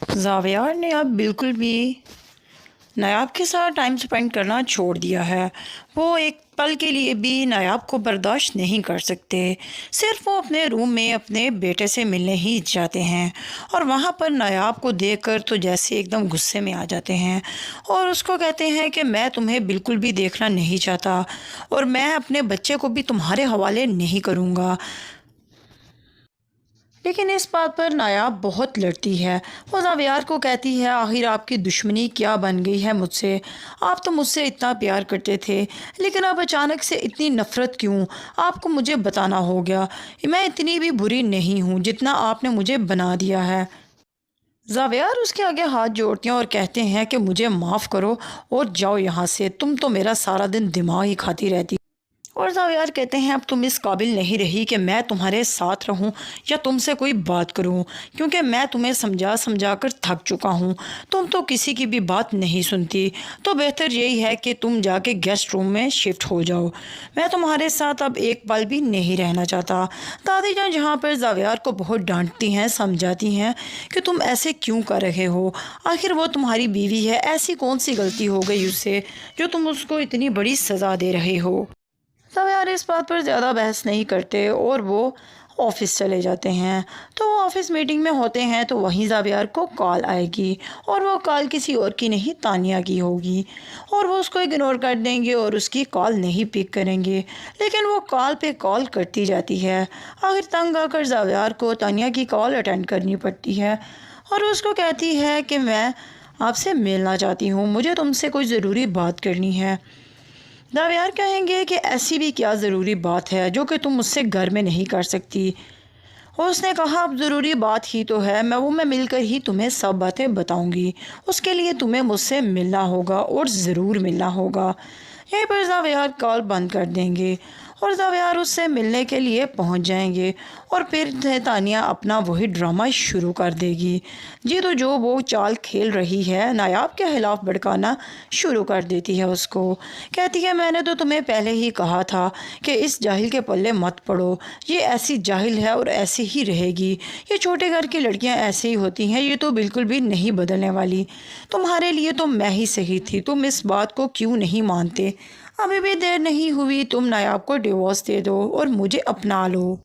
जावियार ने अब बिल्कुल भी नायाब के साथ टाइम स्पेंड करना छोड़ दिया है। वो एक पल के लिए भी नायाब को बर्दाश्त नहीं कर सकते। सिर्फ वो अपने रूम में अपने बेटे से मिलने ही जाते हैं और वहाँ पर नायाब को देखकर तो जैसे एकदम गुस्से में आ जाते हैं और उसको कहते हैं कि मैं तुम्हें बिल्कुल भी देखना नहीं चाहता और मैं अपने बच्चे को भी तुम्हारे हवाले नहीं करूँगा। लेकिन इस बात पर नायाब बहुत लड़ती है। वो जावियार को कहती है, आखिर आपकी दुश्मनी क्या बन गई है मुझसे? आप तो मुझसे इतना प्यार करते थे, लेकिन अब अचानक से इतनी नफ़रत क्यों? आपको मुझे बताना हो गया। मैं इतनी भी बुरी नहीं हूँ जितना आपने मुझे बना दिया है। जावियार उसके आगे हाथ जोड़ते हैं और कहते हैं कि मुझे माफ़ करो और जाओ यहाँ से। तुम तो मेरा सारा दिन दिमाग ही खाती रहती। और जावियार कहते हैं, अब तुम इस काबिल नहीं रही कि मैं तुम्हारे साथ रहूं या तुमसे कोई बात करूं, क्योंकि मैं तुम्हें समझा समझा कर थक चुका हूं। तुम तो किसी की भी बात नहीं सुनती। तो बेहतर यही है कि तुम जाके गेस्ट रूम में शिफ्ट हो जाओ। मैं तुम्हारे साथ अब एक पल भी नहीं रहना चाहता। दादी जान जहाँ पर जावियार को बहुत डांटती हैं, समझाती हैं कि तुम ऐसे क्यों कर रहे हो। आखिर वो तुम्हारी बीवी है, ऐसी कौन सी गलती हो गई उससे जो तुम उसको इतनी बड़ी सज़ा दे रहे हो। सब यार इस बात पर ज़्यादा बहस नहीं करते और वो ऑफ़िस चले जाते हैं। तो वो ऑफ़िस मीटिंग में होते हैं तो वहीं ज़ावियार को कॉल आएगी और वो कॉल किसी और की नहीं, तानिया की होगी और वो उसको इग्नोर कर देंगे और उसकी कॉल नहीं पिक करेंगे। लेकिन वो कॉल पे कॉल करती जाती है। आखिर तंग आकर ज़ावियार को तानिया की कॉल अटेंड करनी पड़ती है और उसको कहती है कि मैं आपसे मिलना चाहती हूँ, मुझे तुमसे कोई ज़रूरी बात करनी है। जावियार कहेंगे कि ऐसी भी क्या ज़रूरी बात है जो कि तुम मुझसे घर में नहीं कर सकती। और उसने कहा, अब ज़रूरी बात ही तो है, मैं मिलकर ही तुम्हें सब बातें बताऊंगी। उसके लिए तुम्हें मुझसे मिलना होगा और ज़रूर मिलना होगा। यहीं पर जावियार कॉल बंद कर देंगे और जावियार उससे मिलने के लिए पहुंच जाएंगे और फिर तानिया अपना वही ड्रामा शुरू कर देगी। जी तो जो वो चाल खेल रही है, नायाब के खिलाफ भड़काना शुरू कर देती है उसको। कहती है, मैंने तो तुम्हें पहले ही कहा था कि इस जाहिल के पल्ले मत पड़ो। ये ऐसी जाहिल है और ऐसी ही रहेगी। ये छोटे घर की लड़कियां ऐसे ही होती हैं, ये तो बिल्कुल भी नहीं बदलने वाली। तुम्हारे लिए तो मैं ही सही थी, तुम इस बात को क्यों नहीं मानते? अभी भी देर नहीं हुई, तुम नायाब को डिवोर्स दे दो और मुझे अपना लो।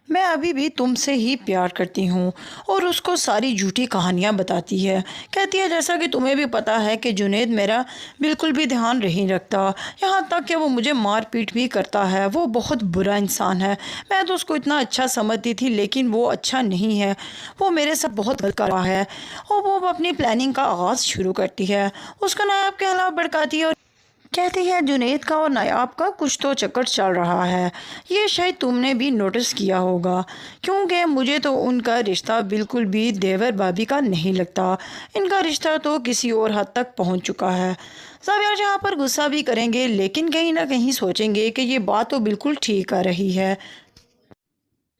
मैं अभी भी तुमसे ही प्यार करती हूँ। और उसको सारी झूठी कहानियाँ बताती है। कहती है, जैसा कि तुम्हें भी पता है कि जुनैद मेरा बिल्कुल भी ध्यान नहीं रखता, यहाँ तक कि वो मुझे मार पीट भी करता है। वो बहुत बुरा इंसान है। मैं तो उसको इतना अच्छा समझती थी, लेकिन वो अच्छा नहीं है। वो मेरे साथ बहुत गलत कर रहा है। और वो अपनी प्लानिंग का आगाज़ शुरू करती है, उसका नायाब के खिलाफ भड़काती है और कहती है, जुनैद का और नायाब का कुछ तो चक्कर चल रहा है। ये शायद तुमने भी नोटिस किया होगा, क्योंकि मुझे तो उनका रिश्ता बिल्कुल भी देवर भाभी का नहीं लगता। इनका रिश्ता तो किसी और हद तक पहुंच चुका है। जावियार जहाँ पर गुस्सा भी करेंगे, लेकिन कहीं ना कहीं सोचेंगे कि ये बात तो बिल्कुल ठीक आ रही है।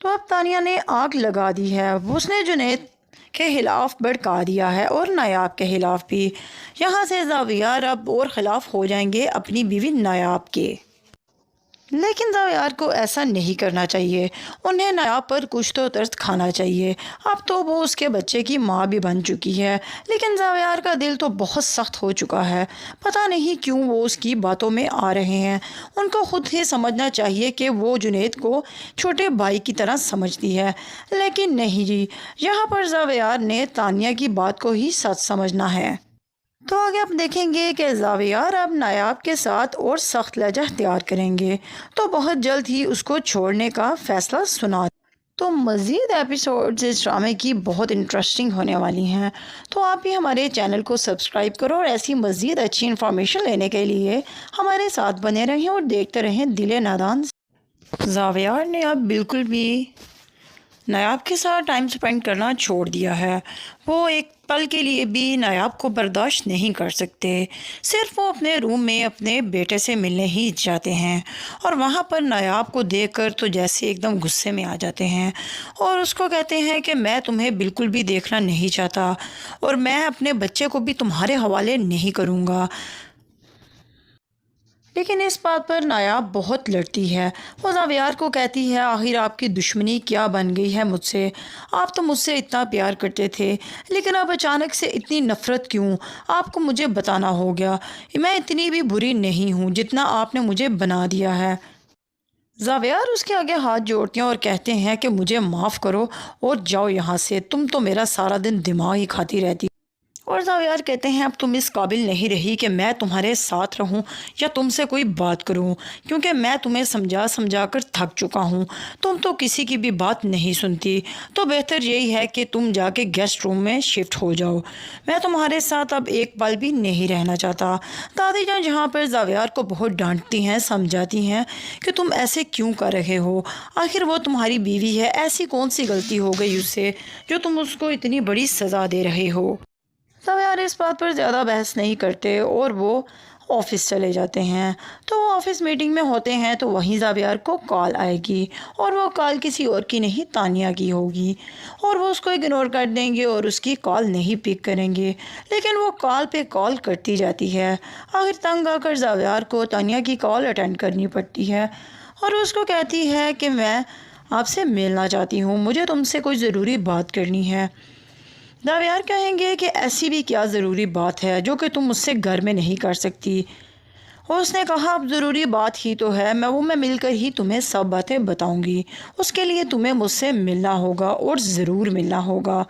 तो अब तानिया ने आग लगा दी है। उसने जुनैद के खिलाफ भड़का दिया है और नायाब के खिलाफ भी। यहाँ से जावियार अब और ख़िलाफ़ हो जाएंगे अपनी बीवी नायाब के। लेकिन जावियार को ऐसा नहीं करना चाहिए। उन्हें नायाब पर कुछ तो तरस खाना चाहिए। अब तो वो उसके बच्चे की माँ भी बन चुकी है, लेकिन जावियार का दिल तो बहुत सख्त हो चुका है। पता नहीं क्यों वो उसकी बातों में आ रहे हैं। उनको खुद ही समझना चाहिए कि वो जुनैद को छोटे भाई की तरह समझती है, लेकिन नहीं जी। यहाँ पर जावियार ने तानिया की बात को ही सच समझना है। तो आगे आप देखेंगे कि जावियार अब नायाब के साथ और सख्त लहजा अख्तियार करेंगे, तो बहुत जल्द ही उसको छोड़ने का फ़ैसला सुना। तो मज़ीद एपिसोड्स इस ड्रामे की बहुत इंटरेस्टिंग होने वाली हैं। तो आप भी हमारे चैनल को सब्सक्राइब करो और ऐसी मज़ीद अच्छी इन्फॉर्मेशन लेने के लिए हमारे साथ बने रहें और देखते रहें दिल नादान। जावियार ने अब बिल्कुल भी नायाब के साथ टाइम स्पेंड करना छोड़ दिया है। वो एक पल के लिए भी नायाब को बर्दाश्त नहीं कर सकते। सिर्फ वो अपने रूम में अपने बेटे से मिलने ही जाते हैं और वहाँ पर नायाब को देखकर तो जैसे एकदम गुस्से में आ जाते हैं और उसको कहते हैं कि मैं तुम्हें बिल्कुल भी देखना नहीं चाहता और मैं अपने बच्चे को भी तुम्हारे हवाले नहीं करूँगा। لیکن اس بات پر نایاب بہت لڑتی ہے۔ وہ زاویار کو کہتی ہے آخر آپ کی دشمنی کیا بن گئی ہے مجھ سے؟ آپ تو مجھ سے اتنا پیار کرتے تھے لیکن اب اچانک سے اتنی نفرت کیوں؟ آپ کو مجھے بتانا ہو گیا۔ میں اتنی بھی بری نہیں ہوں جتنا آپ نے مجھے بنا دیا ہے۔ زاویار اس کے آگے ہاتھ جوڑتے ہیں اور کہتے ہیں کہ مجھے معاف کرو اور جاؤ یہاں سے، تم تو میرا سارا دن دماغ ہی کھاتی رہتی۔ اور زاویار کہتے ہیں اب تم اس قابل نہیں رہی کہ میں تمہارے ساتھ رہوں یا تم سے کوئی بات کروں، کیونکہ میں تمہیں سمجھا سمجھا کر تھک چکا ہوں۔ تم تو کسی کی بھی بات نہیں سنتی، تو بہتر یہی ہے کہ تم جا کے گیسٹ روم میں شفٹ ہو جاؤ۔ میں تمہارے ساتھ اب ایک پل بھی نہیں رہنا چاہتا۔ دادی جان جہاں پر زاویار کو بہت ڈانٹتی ہیں، سمجھاتی ہیں کہ تم ایسے کیوں کر رہے ہو، آخر وہ تمہاری بیوی ہے، ایسی کون سی غلطی ہو گئی اس سے جو تم اس کو اتنی بڑی سزا دے رہے ہو۔ زاویار اس بات پر زیادہ بحث نہیں کرتے اور وہ آفس چلے جاتے ہیں۔ تو وہ آفس میٹنگ میں ہوتے ہیں تو وہیں زاویار کو کال آئے گی اور وہ کال کسی اور کی نہیں، تانیہ کی ہوگی، اور وہ اس کو اگنور کر دیں گے اور اس کی کال نہیں پک کریں گے، لیکن وہ کال پہ کال کرتی جاتی ہے۔ آخر تنگ آ کر زاویار کو تانیہ کی کال اٹینڈ کرنی پڑتی ہے اور اس کو کہتی ہے کہ میں آپ سے ملنا چاہتی ہوں، مجھے تم سے کوئی ضروری بات کرنی ہے۔ زاویار کہیں گے کہ ایسی بھی کیا ضروری بات ہے جو کہ تم مجھ سے گھر میں نہیں کر سکتی؟ اور اس نے کہا اب ضروری بات ہی تو ہے، میں مل کر ہی تمہیں سب باتیں بتاؤں گی، اس کے لیے تمہیں مجھ سے ملنا ہوگا اور ضرور ملنا ہوگا۔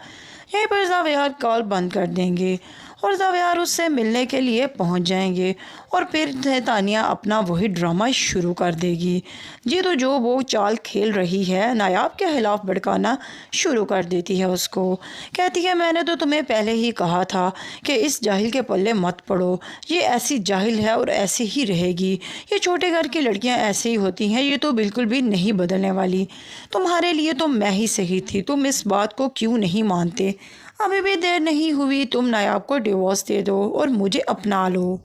یہیں پر زاویار کال بند کر دیں گے اور زاویار اس سے ملنے کے لیے پہنچ جائیں گے اور پھر تانیہ اپنا وہی ڈرامہ شروع کر دے گی۔ جی تو جو وہ چال کھیل رہی ہے، نایاب کے خلاف بھڑکانا شروع کر دیتی ہے اس کو۔ کہتی ہے میں نے تو تمہیں پہلے ہی کہا تھا کہ اس جاہل کے پلے مت پڑو، یہ ایسی جاہل ہے اور ایسی ہی رہے گی، یہ چھوٹے گھر کی لڑکیاں ایسے ہی ہوتی ہیں، یہ تو بالکل بھی نہیں بدلنے والی، تمہارے لیے تو میں ہی صحیح تھی، تم اس بات کو کیوں نہیں مانتے؟ ابھی بھی دیر نہیں ہوئی، تم نایاب کو ڈیورس دے دو اور مجھے اپنا لو،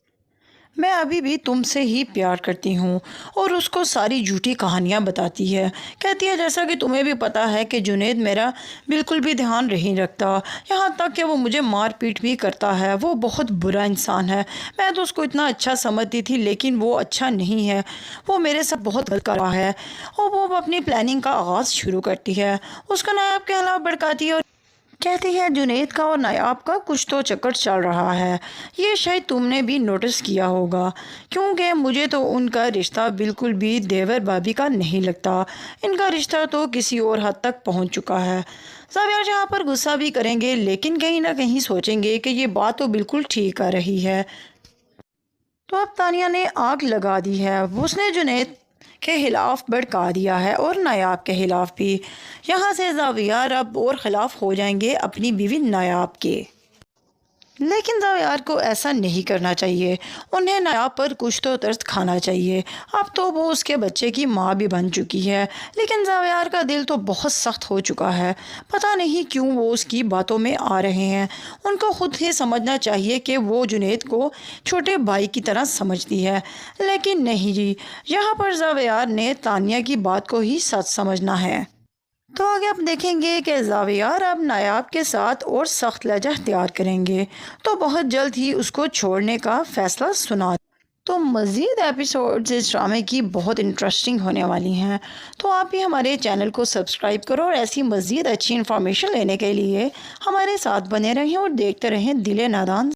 میں ابھی بھی تم سے ہی پیار کرتی ہوں۔ اور اس کو ساری جھوٹی کہانیاں بتاتی ہے۔ کہتی ہے جیسا کہ تمہیں بھی پتہ ہے کہ جنید میرا بالکل بھی دھیان نہیں رکھتا، یہاں تک کہ وہ مجھے مار پیٹ بھی کرتا ہے، وہ بہت برا انسان ہے، میں تو اس کو اتنا اچھا سمجھتی تھی لیکن وہ اچھا نہیں ہے، وہ میرے ساتھ بہت غلط کر رہا ہے۔ اور وہ اپنی پلاننگ کا آغاز شروع کرتی ہے، اس کا نایاب کے خلاف بھڑکاتی ہے اور کہتی ہے جنید کا اور نایاب کا کچھ تو چکر چل رہا ہے، یہ شاید تم نے بھی نوٹس کیا ہوگا، کیونکہ مجھے تو ان کا رشتہ بالکل بھی دیور بھابھی کا نہیں لگتا، ان کا رشتہ تو کسی اور حد تک پہنچ چکا ہے۔ زاویار جہاں پر غصہ بھی کریں گے لیکن کہیں نہ کہیں سوچیں گے کہ یہ بات تو بالکل ٹھیک کر رہی ہے۔ تو اب تانیہ نے آگ لگا دی ہے، اس نے جنید کے خلاف بھڑکا دیا ہے اور نایاب کے خلاف بھی۔ یہاں سے زاویار اب اور خلاف ہو جائیں گے اپنی بیوی نایاب کے، لیکن زاویار کو ایسا نہیں کرنا چاہیے، انہیں نایاب پر کچھ تو ترس کھانا چاہیے، اب تو وہ اس کے بچے کی ماں بھی بن چکی ہے، لیکن زاویار کا دل تو بہت سخت ہو چکا ہے، پتہ نہیں کیوں وہ اس کی باتوں میں آ رہے ہیں، ان کو خود ہی سمجھنا چاہیے کہ وہ جنید کو چھوٹے بھائی کی طرح سمجھتی ہے، لیکن نہیں جی، یہاں پر زاویار نے تانیہ کی بات کو ہی سچ سمجھنا ہے۔ تو آگے آپ دیکھیں گے کہ زاویار اب نایاب کے ساتھ اور سخت لہجہ اختیار کریں گے، تو بہت جلد ہی اس کو چھوڑنے کا فیصلہ سنا۔ تو مزید ایپیسوڈز اس ڈرامے کی بہت انٹرسٹنگ ہونے والی ہیں، تو آپ بھی ہمارے چینل کو سبسکرائب کرو اور ایسی مزید اچھی انفارمیشن لینے کے لیے ہمارے ساتھ بنے رہیں اور دیکھتے رہیں دل نادان۔